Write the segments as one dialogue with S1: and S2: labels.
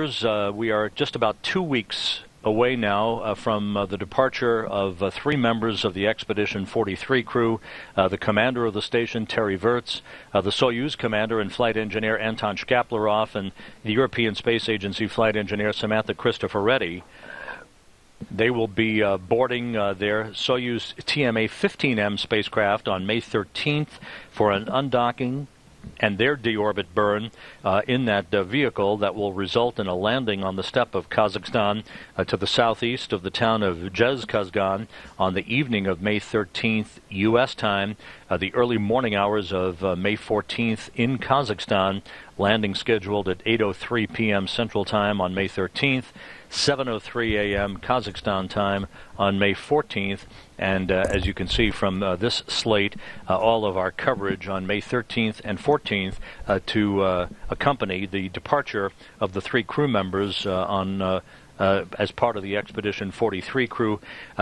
S1: We are just about 2 weeks away now from the departure of 3 members of the Expedition 43 crew, the commander of the station, Terry Virts, the Soyuz commander and flight engineer, Anton Shkaplerov, and the European Space Agency flight engineer, Samantha Cristoforetti. They will be boarding their Soyuz TMA-15M spacecraft on May 13th for an undocking and their deorbit burn in that vehicle that will result in a landing on the steppe of Kazakhstan to the southeast of the town of Zhezkazgan on the evening of May 13th U.S. time, the early morning hours of May 14th in Kazakhstan, landing scheduled at 8:03 p.m. Central Time on May 13th, 7:03 a.m. Kazakhstan time on May 14th, and as you can see from this slate, all of our coverage on May 13th and 14th to accompany the departure of the 3 crew members as part of the Expedition 43 crew.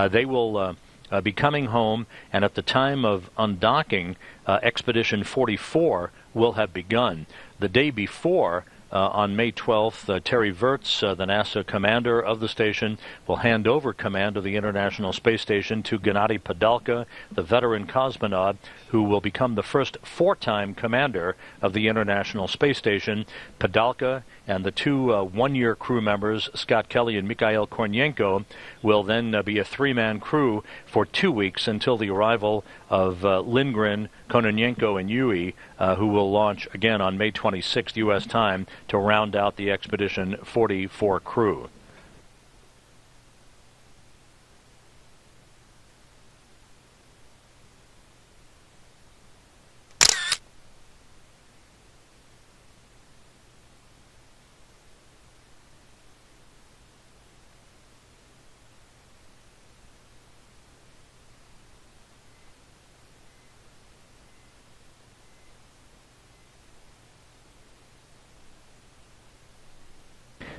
S1: They will be coming home, and at the time of undocking, Expedition 44 will have begun. The day before, on May 12th, Terry Virts, the NASA commander of the station, will hand over command of the International Space Station to Gennady Padalka, the veteran cosmonaut, who will become the first 4-time commander of the International Space Station. Padalka and the 2 one-year crew members, Scott Kelly and Mikhail Kornienko, will then be a 3-man crew for 2 weeks until the arrival of Lindgren, Kononenko, and Yui, who will launch again on May 26th U.S. time to round out the Expedition 44 crew.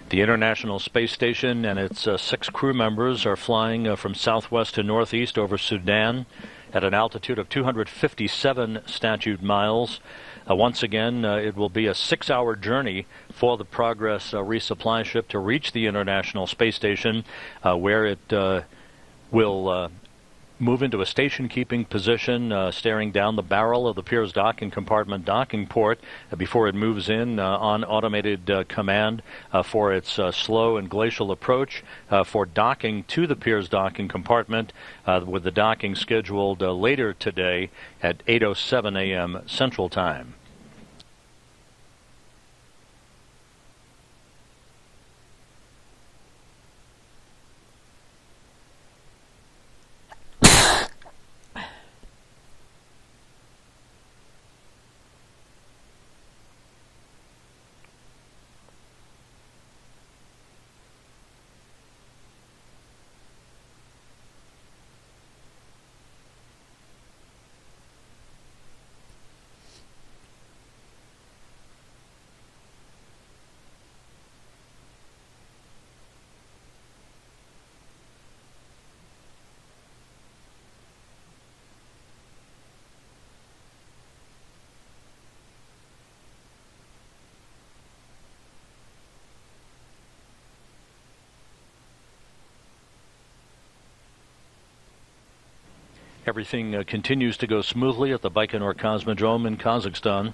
S1: The International Space Station and its 6 crew members are flying from southwest to northeast over Sudan at an altitude of 257 statute miles. Once again, it will be a 6-hour journey for the Progress resupply ship to reach the International Space Station, where it will move into a station-keeping position, staring down the barrel of the Piers docking compartment docking port before it moves in on automated command for its slow and glacial approach for docking to the Piers docking compartment, with the docking scheduled later today at 8:07 a.m. Central Time. Everything continues to go smoothly at the Baikonur Cosmodrome in Kazakhstan.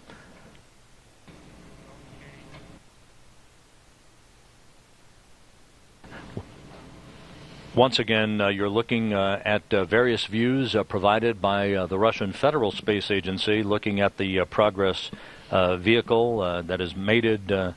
S1: Once again, you're looking at various views provided by the Russian Federal Space Agency, looking at the Progress vehicle that is mated,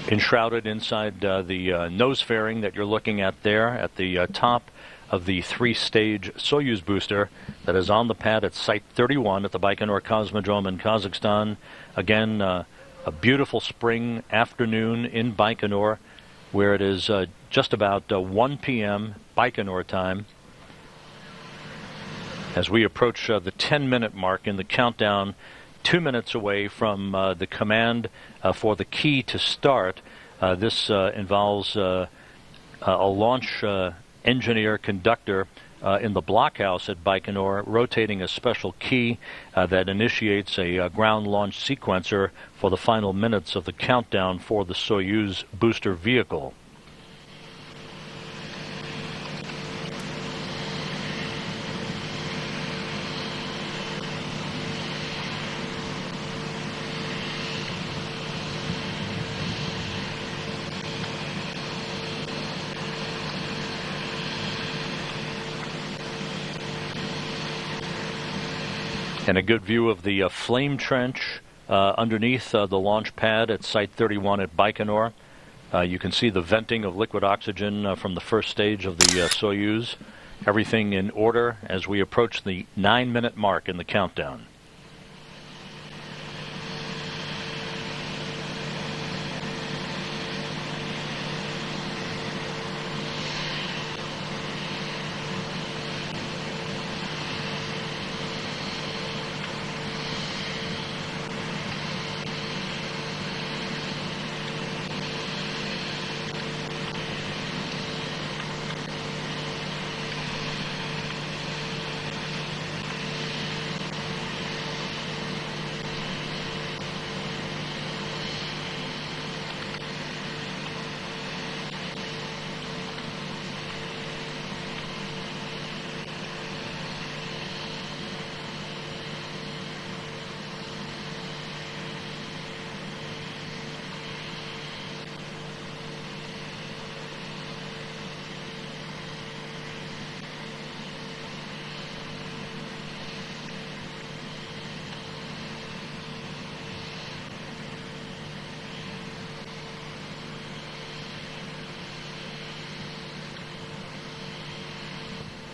S1: enshrouded inside the nose fairing that you're looking at there at the top of the 3-stage Soyuz booster that is on the pad at Site 31 at the Baikonur Cosmodrome in Kazakhstan. Again, a beautiful spring afternoon in Baikonur, where it is just about 1 p.m. Baikonur time. As we approach the 10-minute mark in the countdown, 2 minutes away from the command for the key to start. This involves a launch engineer conductor in the blockhouse at Baikonur, rotating a special key that initiates a ground launch sequencer for the final minutes of the countdown for the Soyuz booster vehicle. And a good view of the flame trench underneath the launch pad at Site 31 at Baikonur. You can see the venting of liquid oxygen from the first stage of the Soyuz. Everything in order as we approach the 9-minute mark in the countdown.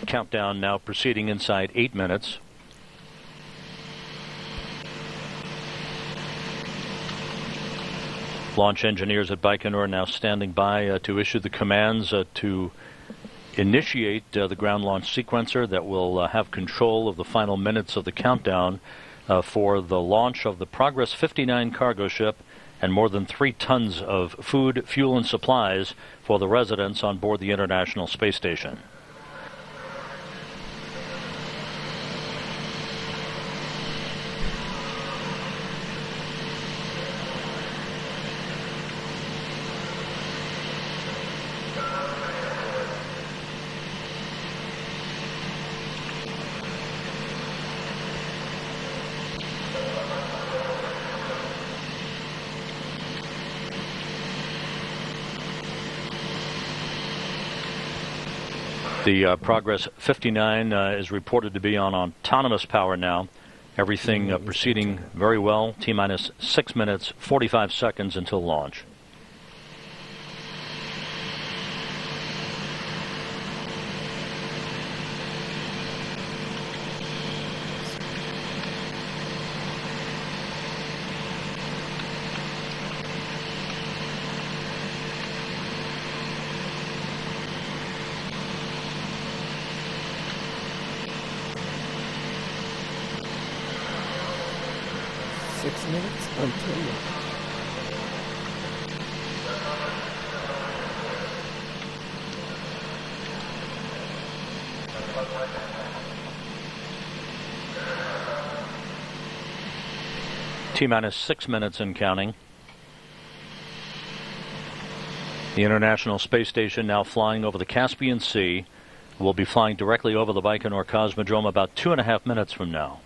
S1: Countdown now proceeding inside 8 minutes. Launch engineers at Baikonur now standing by to issue the commands to initiate the ground launch sequencer that will have control of the final minutes of the countdown for the launch of the Progress 59 cargo ship and more than 3 tons of food, fuel, and supplies for the residents on board the International Space Station. The Progress 59 is reported to be on autonomous power now. Everything proceeding very well. T-minus 6 minutes, 45 seconds until launch.
S2: Until
S1: T-minus 6 minutes and counting. The International Space Station now flying over the Caspian Sea. Will be flying directly over the Baikonur Cosmodrome about 2.5 minutes from now.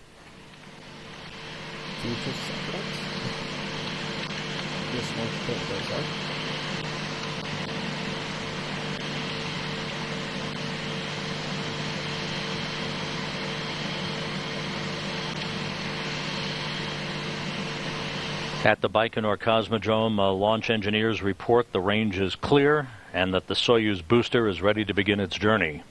S1: At the Baikonur Cosmodrome, launch engineers report the range is clear and that the Soyuz booster is ready to begin its journey.